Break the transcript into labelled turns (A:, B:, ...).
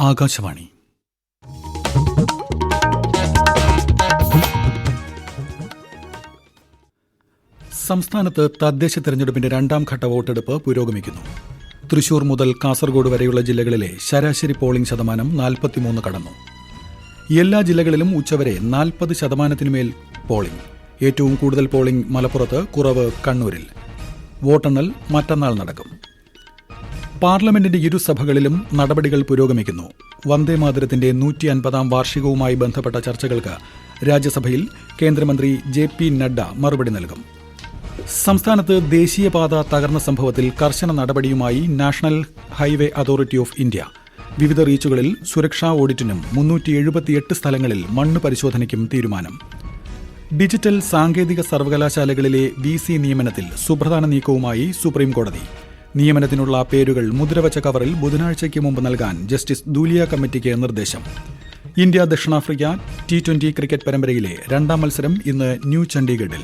A: ആകാശവാണി. സംസ്ഥാനത്ത് തദ്ദേശ തെരഞ്ഞെടുപ്പിന്റെ രണ്ടാം ഘട്ട വോട്ടെടുപ്പ് പുരോഗമിക്കുന്നു. തൃശൂർ മുതൽ കാസർഗോഡ് വരെയുള്ള ജില്ലകളിലെ ശരാശരി പോളിംഗ് ശതമാനം 43 കടന്നു. എല്ലാ ജില്ലകളിലും ഉച്ചവരെ 40% പോളിംഗ്. ഏറ്റവും കൂടുതൽ പോളിംഗ് മലപ്പുറത്ത്, കുറവ് കണ്ണൂരിൽ. വോട്ടെണ്ണൽ മറ്റന്നാൾ നടക്കും. പാർലമെന്റിന്റെ ഇരുസഭകളിലും നടപടികൾ പുരോഗമിക്കുന്നു. വന്ദേമാതരത്തിന്റെ 150-ാം വാർഷികവുമായി ബന്ധപ്പെട്ട ചർച്ചകൾക്ക് രാജ്യസഭയിൽ കേന്ദ്രമന്ത്രി JP നഡ്ഡ മറുപടി നൽകും. സംസ്ഥാനത്ത് ദേശീയപാത തകർന്ന സംഭവത്തിൽ കർശന നടപടിയുമായി national highway authority of India. വിവിധ റീച്ചുകളിൽ സുരക്ഷാ ഓഡിറ്റിനും 378 സ്ഥലങ്ങളിൽ മണ്ണ് പരിശോധനയ്ക്കും തീരുമാനം. ഡിജിറ്റൽ സാങ്കേതിക സർവകലാശാലകളിലെ VC നിയമനത്തിൽ സുപ്രധാന നീക്കവുമായി സുപ്രീംകോടതി. നിയമനത്തിനുള്ള പേരുകൾ മുദ്രവച്ച കവറിൽ ബുധനാഴ്ചയ്ക്ക് മുമ്പ് നൽകാൻ ജസ്റ്റിസ് ദൂലിയ കമ്മിറ്റിക്ക് നിർദ്ദേശം. ഇന്ത്യ ദക്ഷിണാഫ്രിക്ക T20 ക്രിക്കറ്റ് പരമ്പരയിലെ രണ്ടാം മത്സരം ഇന്ന് ന്യൂ ചണ്ഡീഗഡിൽ.